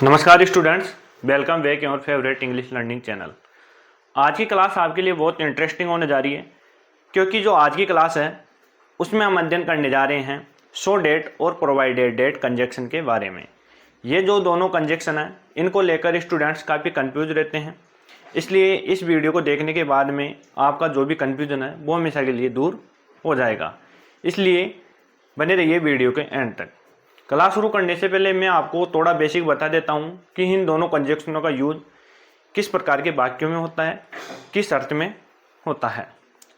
नमस्कार students, welcome back your favourite English learning channel. आज की क्लास आपके लिए बहुत इंटरेस्टिंग होने जा रही है, क्योंकि जो आज की क्लास है उसमें हम अध्ययन करने जा रहे हैं सो डेट और प्रोवाइडेड डेट कंजक्शन के बारे में। ये जो दोनों कंजक्शन हैं इनको लेकर स्टूडेंट्स काफ़ी कंफ्यूज रहते हैं, इसलिए इस वीडियो को देखने के बाद में आपका जो भी कन्फ्यूजन है वो हमेशा के लिए दूर हो जाएगा। इसलिए बने रहिए वीडियो के एंड तक। क्लास शुरू करने से पहले मैं आपको थोड़ा बेसिक बता देता हूं कि इन दोनों कंजक्शनों का यूज किस प्रकार के वाक्यों में होता है, किस अर्थ में होता है।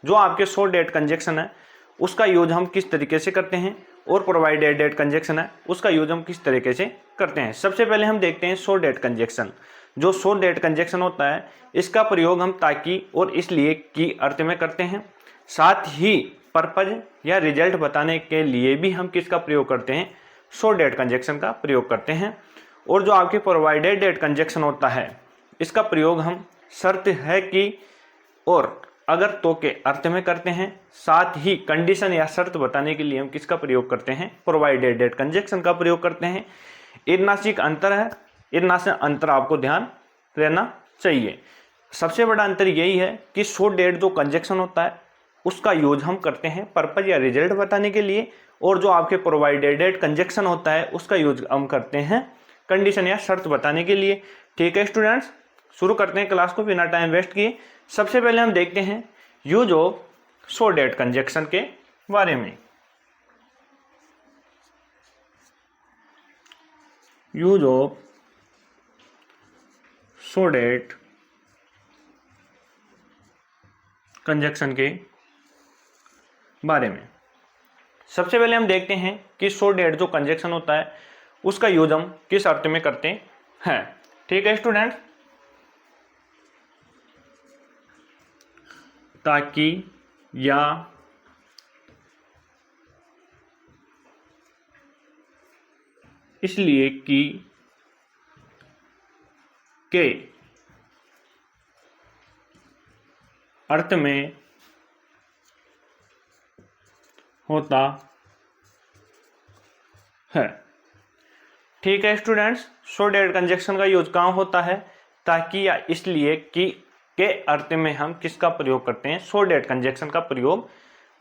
जो आपके सो डेट कंजक्शन है उसका यूज हम किस तरीके से करते हैं और प्रोवाइडेड डेट कंजक्शन है उसका यूज हम किस तरीके से करते हैं। सबसे पहले हम देखते हैं सो डेट कंजक्शन। जो सो डेट कंजक्शन होता है इसका प्रयोग हम ताकि और इसलिए की अर्थ में करते हैं। साथ ही पर्पज या रिजल्ट बताने के लिए भी हम किसका प्रयोग करते हैं, सो डेट कंजक्शन का प्रयोग करते हैं। और जो आपके प्रोवाइडेड डेट कंजक्शन होता है इसका प्रयोग हम शर्त है कि और अगर तो के अर्थ में करते हैं। साथ ही कंडीशन या शर्त बताने के लिए हम किसका प्रयोग करते हैं, प्रोवाइडेड डेट कंजक्शन का प्रयोग करते हैं। इतना सी अंतर है, इतना से अंतर आपको ध्यान रहना चाहिए। सबसे बड़ा अंतर यही है कि सो डेट जो कंजक्शन होता है उसका यूज हम करते हैं पर्पज या रिजल्ट बताने के लिए, और जो आपके प्रोवाइडेड डेट कंजक्शन होता है उसका यूज हम करते हैं कंडीशन या शर्त बताने के लिए। ठीक है स्टूडेंट्स, शुरू करते हैं क्लास को बिना टाइम वेस्ट किए। सबसे पहले हम देखते हैं use of so that conjunction के बारे में। Use of so that conjunction के बारे में सबसे पहले हम देखते हैं कि सो डेट जो कंजक्शन होता है उसका यूज हम किस अर्थ में करते हैं। ठीक है स्टूडेंट, ताकि या इसलिए कि के अर्थ में होता है। ठीक है स्टूडेंट्स, सो डेट कंजक्शन का यूज कहाँ होता है, ताकि या इसलिए कि के अर्थ में हम किसका प्रयोग करते हैं, सो डेट कंजक्शन का प्रयोग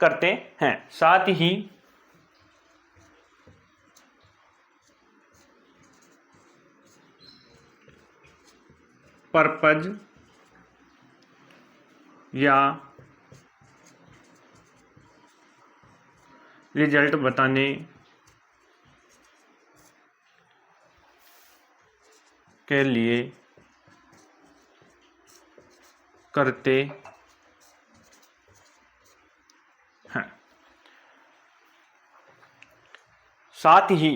करते हैं। साथ ही पर्पज या रिजल्ट बताने के लिए करते हैं। साथ ही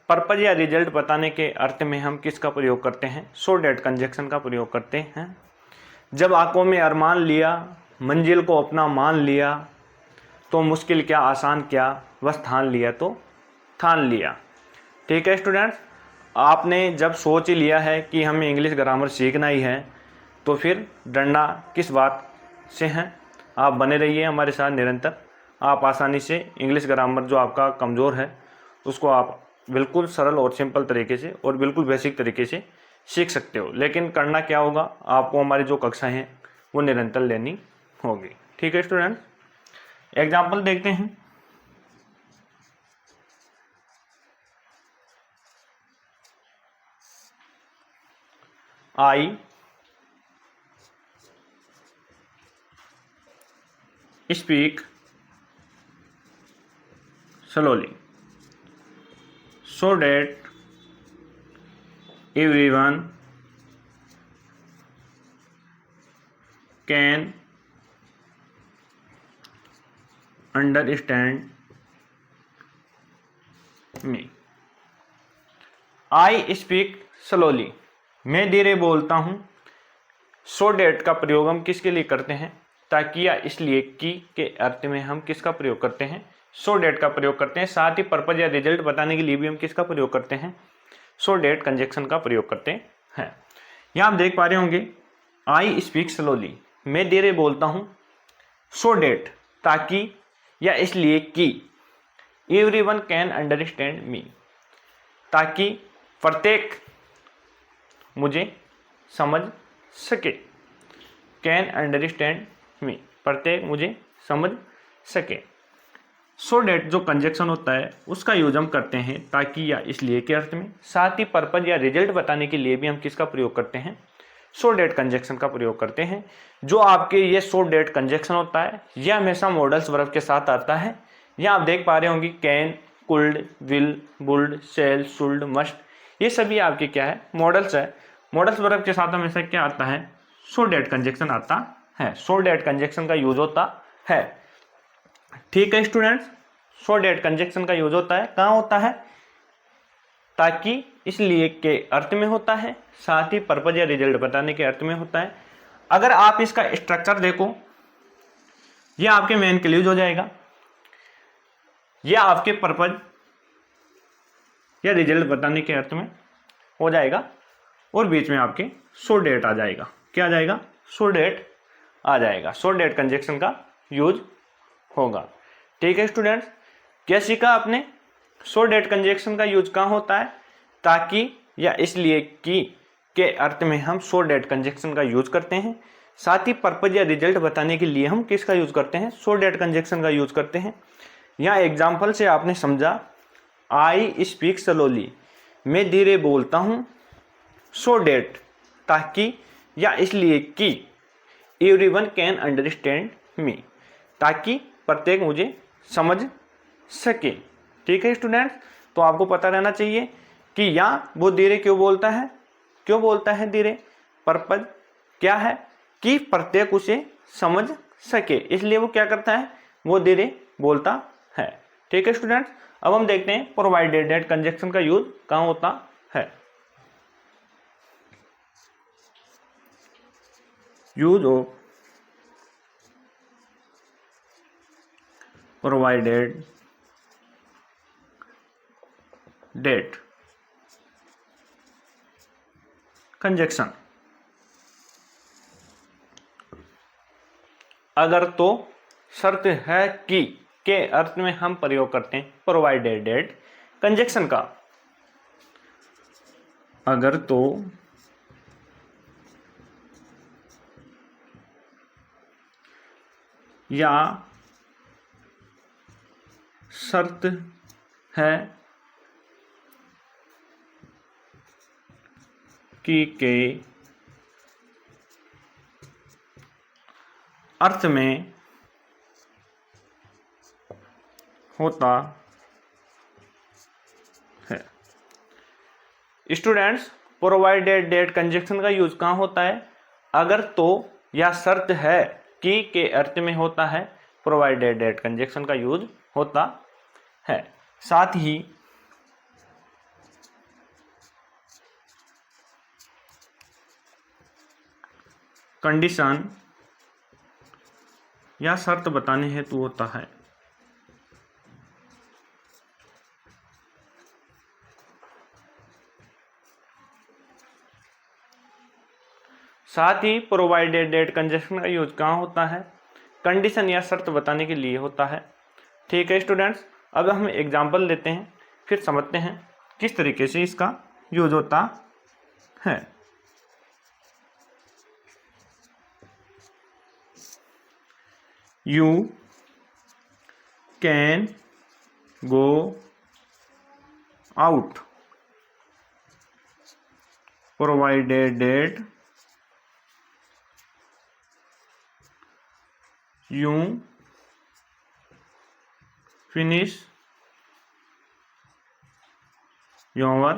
पर्पज या रिजल्ट बताने के अर्थ में हम किसका प्रयोग करते हैं, सो डेट कंजक्शन का प्रयोग करते हैं। जब आंखों में अरमान लिया, मंजिल को अपना मान लिया, तो मुश्किल क्या आसान क्या, बस ठान लिया तो ठान लिया। ठीक है स्टूडेंट्स, आपने जब सोच ही लिया है कि हमें इंग्लिश ग्रामर सीखना ही है तो फिर डरना किस बात से है। आप बने रहिए हमारे साथ निरंतर। आप आसानी से इंग्लिश ग्रामर जो आपका कमज़ोर है उसको आप बिल्कुल सरल और सिंपल तरीके से और बिल्कुल बेसिक तरीके से सीख सकते हो। लेकिन करना क्या होगा, आपको हमारी जो कक्षाएं हैं वो निरंतर लेनी होगी। ठीक है स्टूडेंट, एग्जाम्पल देखते हैं। I speak slowly so that everyone can understand me। I speak slowly, मैं धीरे बोलता हूँ। सो डेट का प्रयोग हम किसके लिए करते हैं, ताकि या इसलिए कि के अर्थ में हम किसका प्रयोग करते हैं, सो डेट का प्रयोग करते हैं। साथ ही पर्पज या रिजल्ट बताने के लिए भी हम किसका प्रयोग करते हैं, सो डेट कंजक्शन का प्रयोग करते हैं। यहाँ आप देख पा रहे होंगे आई स्पीक स्लोली, मैं धीरे बोलता हूँ, सो डेट ताकि या इसलिए कि एवरीवन कैन अंडरस्टैंड मी, ताकि प्रत्येक मुझे समझ सके। कैन अंडरस्टैंड मी, प्रत्येक मुझे समझ सके। सो डेट जो कंजक्शन होता है उसका यूज हम करते हैं ताकि या इसलिए के अर्थ में। साथ ही पर्पज या रिजल्ट बताने के लिए भी हम किसका प्रयोग करते हैं, सो डेट कंजक्शन का प्रयोग करते हैं। जो आपके ये सो डेट कंजक्शन होता है यह हमेशा मॉडल्स वर्ब के साथ आता है। यहाँ आप देख पा रहे होंगे can, could, will, would, shall, should, must, ये सभी आपके क्या है, मॉडल्स है। मॉडल्स वर्ब के साथ हमेशा क्या आता है, सो डेट कंजक्शन आता है। सो डेट कंजक्शन का यूज होता है। ठीक है स्टूडेंट्स, सो डेट कंजक्शन का यूज होता है, कहाँ होता है, ताकि इसलिए के अर्थ में होता है, साथ ही पर्पज या रिजल्ट बताने के अर्थ में होता है। अगर आप इसका स्ट्रक्चर देखो, यह आपके मेन के लिए यूज हो जाएगा, यह आपके पर्पज या रिजल्ट बताने के अर्थ में हो जाएगा, और बीच में आपके सो डेट आ जाएगा। क्या आ जाएगा, सो डेट आ जाएगा। सो डेट कंजक्शन का यूज होगा। ठीक है स्टूडेंट्स, क्या सीखा आपने, सो डेट कंजक्शन का यूज कहाँ होता है, ताकि या इसलिए कि के अर्थ में हम सो डेट कंजक्शन का यूज करते हैं। साथ ही पर्पज या रिजल्ट बताने के लिए हम किसका यूज करते हैं, सो डेट कंजक्शन का यूज करते हैं। यहाँ एग्जाम्पल से आपने समझा, आई स्पीक स्लोली, मैं धीरे बोलता हूँ, सो डेट ताकि या इसलिए कि एवरीवन कैन अंडरस्टैंड मी, ताकि प्रत्येक मुझे समझ सके। ठीक है स्टूडेंट्स, तो आपको पता रहना चाहिए कि यहाँ वो धीरे क्यों बोलता है, क्यों बोलता है धीरे, पर्पज क्या है कि प्रत्येक उसे समझ सके, इसलिए वो क्या करता है, वो धीरे बोलता है। ठीक है स्टूडेंट्स, अब हम देखते हैं प्रोवाइडेड डेट कंजक्शन का यूज कहाँ होता है। Use of provided that conjunction. अगर तो शर्त है कि के अर्थ में हम प्रयोग करते हैं प्रोवाइडेड डेट कंजक्शन का। अगर तो या शर्त है कि के अर्थ में होता है। स्टूडेंट्स, प्रोवाइडेड डेट कंजक्शन का यूज कहाँ होता है, अगर तो या शर्त है कि के अर्थ में होता है, प्रोवाइडेड डेट कंजक्शन का यूज होता है। साथ ही कंडीशन या शर्त बताने हेतु होता है। साथ ही प्रोवाइडेड डेट कंजक्शन का यूज कहाँ होता है, कंडीशन या शर्त बताने के लिए होता है। ठीक है स्टूडेंट्स, अब हम एग्जाम्पल लेते हैं, फिर समझते हैं किस तरीके से इसका यूज होता है। You can go out provided that you finish your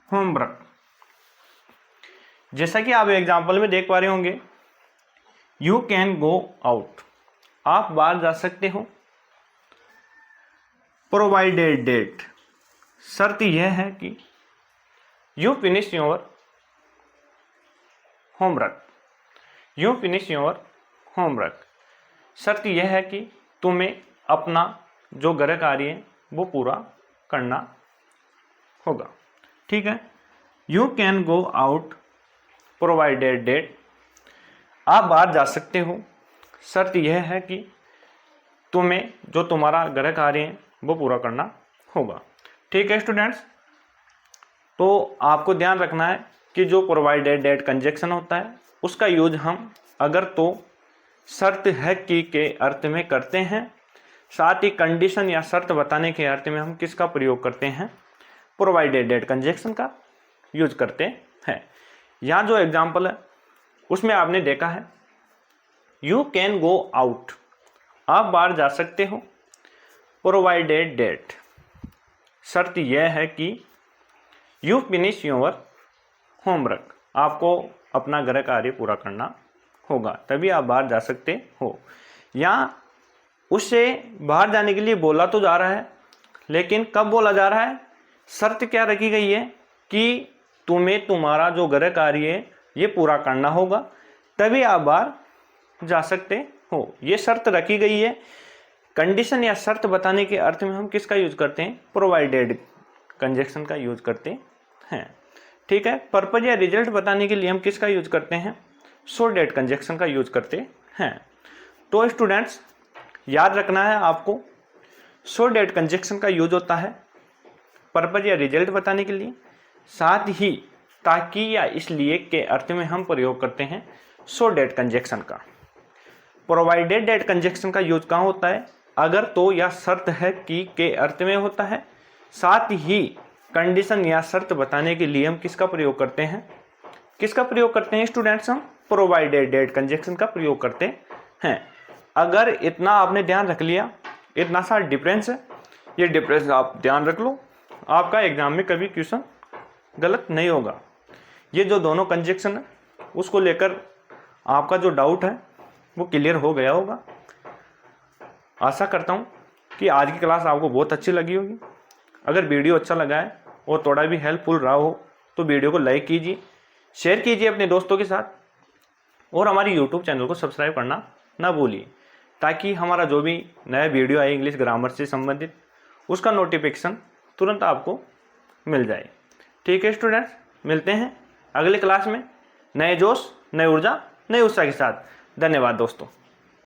homework। जैसा कि आप एग्जाम्पल में देख पा रहे होंगे, यू कैन गो आउट, आप बाहर जा सकते हो। प्रोवाइडेड डेट, शर्त यह है कि you finish your homework, you finish your homework, शर्त यह है कि तुम्हें अपना जो गृह कार्य है वो पूरा करना होगा। ठीक है, you can go out provided that, आप बाहर जा सकते हो, शर्त यह है कि तुम्हें जो तुम्हारा गृह कार्य है वो पूरा करना होगा। ठीक है स्टूडेंट्स, तो आपको ध्यान रखना है कि जो प्रोवाइडेड डेट कंजक्शन होता है उसका यूज हम अगर तो शर्त है कि के अर्थ में करते हैं, साथ ही कंडीशन या शर्त बताने के अर्थ में हम किसका प्रयोग करते हैं, प्रोवाइडेड डेट कंजक्शन का यूज करते हैं। यहाँ जो एग्जाम्पल है उसमें आपने देखा है यू कैन गो आउट, आप बाहर जा सकते हो। प्रोवाइडेड डेट, शर्त यह है कि यू फिनिश योर होमवर्क, आपको अपना घर कार्य पूरा करना होगा तभी आप बाहर जा सकते हो। यहाँ उससे बाहर जाने के लिए बोला तो जा रहा है, लेकिन कब बोला जा रहा है, शर्त क्या रखी गई है कि तुम्हें तुम्हारा जो घर कार्य है ये पूरा करना होगा तभी आप बाहर जा सकते हो, ये शर्त रखी गई है। कंडीशन या शर्त बताने के अर्थ में हम किसका यूज करते हैं, प्रोवाइडेड कंजक्शन का यूज करते हैं। ठीक है, पर्पज या रिजल्ट बताने के लिए हम किसका यूज करते हैं, सो डेट कंजक्शन का यूज करते हैं। तो स्टूडेंट्स याद रखना है आपको, सो डेट कंजक्शन का यूज होता है पर्पज या रिजल्ट बताने के लिए, साथ ही ताकि या इसलिए के अर्थ में हम प्रयोग करते हैं सो डेट कंजक्शन का। प्रोवाइडेड डेट कंजक्शन का यूज कहाँ होता है, अगर तो या शर्त है कि के अर्थ में होता है, साथ ही कंडीशन या शर्त बताने के लिए हम किसका प्रयोग करते हैं, किसका प्रयोग करते हैं स्टूडेंट्स, हम प्रोवाइडेड डेट कंजक्शन का प्रयोग करते हैं। अगर इतना आपने ध्यान रख लिया, इतना सा डिफरेंस है, ये डिफरेंस आप ध्यान रख लो, आपका एग्जाम में कभी क्वेश्चन गलत नहीं होगा। ये जो दोनों कंजक्शन है उसको लेकर आपका जो डाउट है वो क्लियर हो गया होगा। आशा करता हूँ कि आज की क्लास आपको बहुत अच्छी लगी होगी। अगर वीडियो अच्छा लगा है और थोड़ा भी हेल्पफुल रहा हो तो वीडियो को लाइक कीजिए, शेयर कीजिए अपने दोस्तों के साथ और हमारी यूट्यूब चैनल को सब्सक्राइब करना ना भूलिए, ताकि हमारा जो भी नया वीडियो आए इंग्लिश ग्रामर से संबंधित उसका नोटिफिकेशन तुरंत आपको मिल जाए। ठीक है स्टूडेंट्स, मिलते हैं अगले क्लास में नए जोश, नई ऊर्जा, नए उत्साह के साथ। धन्यवाद दोस्तों।